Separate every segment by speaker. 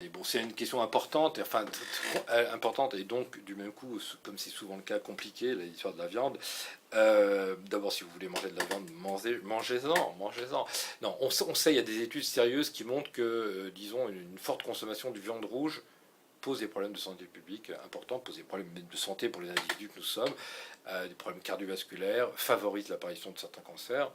Speaker 1: mais bon, c'est une question importante, importante et donc du même coup, comme c'est souvent le cas, compliqué, l'histoire de la viande. D'abord, si vous voulez manger de la viande, mangez-en, mangez-en. Non, on sait, il y a des études sérieuses qui montrent que, disons, une forte consommation de viande rouge pose des problèmes de santé publique importants, pose des problèmes de santé pour les individus que nous sommes, des problèmes cardiovasculaires, favorise l'apparition de certains cancers.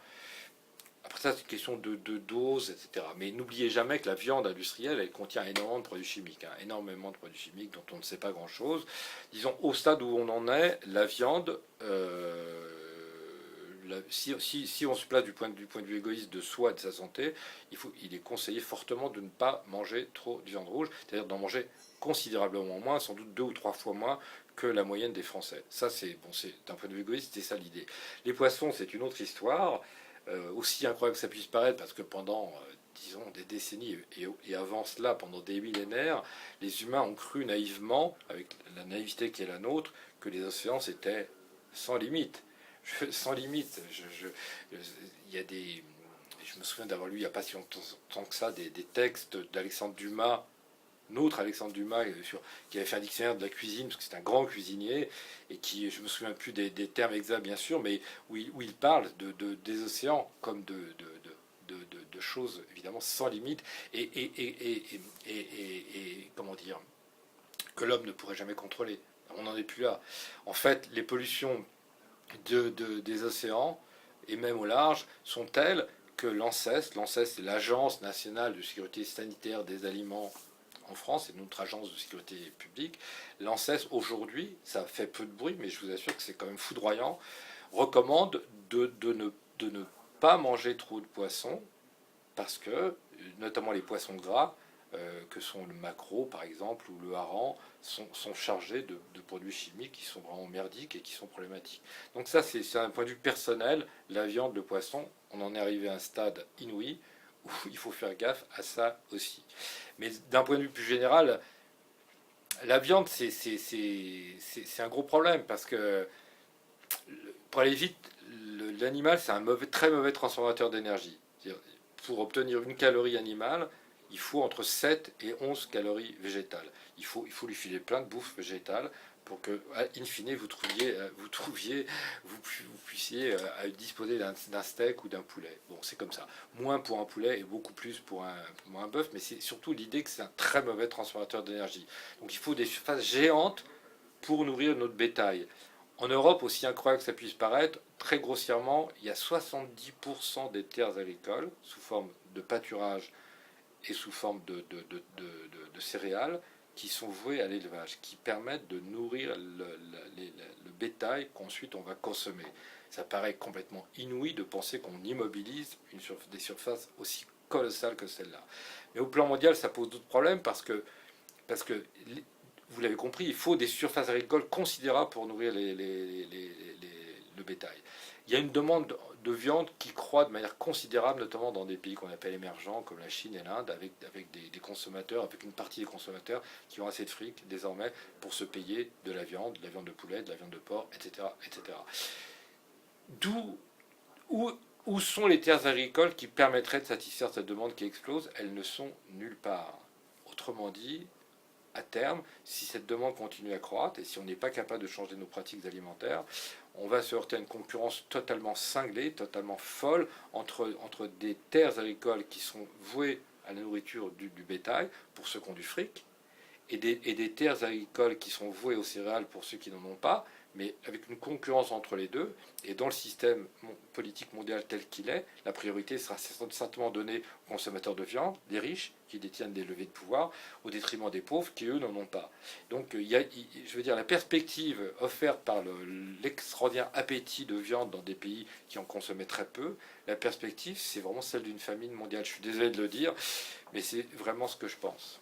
Speaker 1: Après ça, c'est une question de dose, etc. Mais n'oubliez jamais que la viande industrielle, elle contient énormément de produits chimiques, hein, énormément de produits chimiques dont on ne sait pas grand-chose. Disons, au stade où on en est, la viande, si on se place du point de vue égoïste de soi et de sa santé, il est conseillé fortement de ne pas manger trop de viande rouge, c'est-à-dire d'en manger considérablement moins, sans doute 2 ou 3 fois moins que la moyenne des Français. Ça, c'est bon, c'est d'un point de vue égoïste, c'est ça l'idée. Les poissons, c'est une autre histoire. Aussi incroyable que ça puisse paraître, parce que pendant, disons, des décennies, et avant cela, pendant des millénaires, les humains ont cru naïvement, avec la naïveté qui est la nôtre, que les océans c'était sans limite. Sans limite. Il y a des, je me souviens d'avoir lu il n'y a pas si longtemps que ça des textes d'Alexandre Dumas, notre Alexandre Dumas, qui avait fait un dictionnaire de la cuisine, parce que c'est un grand cuisinier, et qui, je me souviens plus des termes exacts bien sûr, mais où il parle des océans comme de choses évidemment sans limite, et comment dire, que l'homme ne pourrait jamais contrôler. On n'en est plus là. En fait, les pollutions des océans, et même au large, sont telles que l'ANSES, c'est l'Agence nationale de sécurité sanitaire des aliments en France, c'est notre agence de sécurité publique. L'ANSES, aujourd'hui, ça fait peu de bruit, mais je vous assure que c'est quand même foudroyant, recommande de ne pas manger trop de poissons, parce que, notamment les poissons gras, que sont le maquereau par exemple ou le hareng, sont chargés de produits chimiques qui sont vraiment merdiques et qui sont problématiques. Donc ça, c'est un point de vue personnel. La viande, le poisson, on en est arrivé à un stade inouï où il faut faire gaffe à ça aussi. Mais d'un point de vue plus général, la viande, c'est un gros problème parce que, pour aller vite, l'animal, c'est un très mauvais transformateur d'énergie. Pour obtenir une calorie animale, il faut entre 7 et 11 calories végétales. Il faut lui filer plein de bouffe végétale pour que, in fine, vous puissiez disposer d'un steak ou d'un poulet. Bon, c'est comme ça. Moins pour un poulet et beaucoup plus pour un bœuf, mais c'est surtout l'idée que c'est un très mauvais transformateur d'énergie. Donc il faut des surfaces géantes pour nourrir notre bétail. En Europe, aussi incroyable que ça puisse paraître, très grossièrement, il y a 70% des terres agricoles, sous forme de pâturage et sous forme de céréales, qui sont vouées à l'élevage, qui permettent de nourrir le bétail qu'ensuite on va consommer. Ça paraît complètement inouï de penser qu'on immobilise des surfaces aussi colossales que celle-là. Mais au plan mondial, ça pose d'autres problèmes parce que vous l'avez compris, il faut des surfaces agricoles considérables pour nourrir le bétail. Il y a une demande de viande qui croît de manière considérable, notamment dans des pays qu'on appelle émergents, comme la Chine et l'Inde, avec des consommateurs, avec une partie des consommateurs qui ont assez de fric désormais pour se payer de la viande de poulet, de la viande de porc, etc. etc. D'où, où sont les terres agricoles qui permettraient de satisfaire cette demande qui explose? Elles ne sont nulle part. Autrement dit, à terme, si cette demande continue à croître et si on n'est pas capable de changer nos pratiques alimentaires, on va se heurter à une concurrence totalement cinglée, totalement folle entre des terres agricoles qui sont vouées à la nourriture du bétail pour ceux qui ont du fric et des terres agricoles qui sont vouées aux céréales pour ceux qui n'en ont pas, mais avec une concurrence entre les deux. Et dans le système politique mondial tel qu'il est, la priorité sera certainement donnée aux consommateurs de viande, des riches qui détiennent des levées de pouvoir, au détriment des pauvres qui, eux, n'en ont pas. Donc, je veux dire, la perspective offerte par l'extraordinaire appétit de viande dans des pays qui en consommaient très peu, la perspective, c'est vraiment celle d'une famine mondiale. Je suis désolé de le dire, mais c'est vraiment ce que je pense.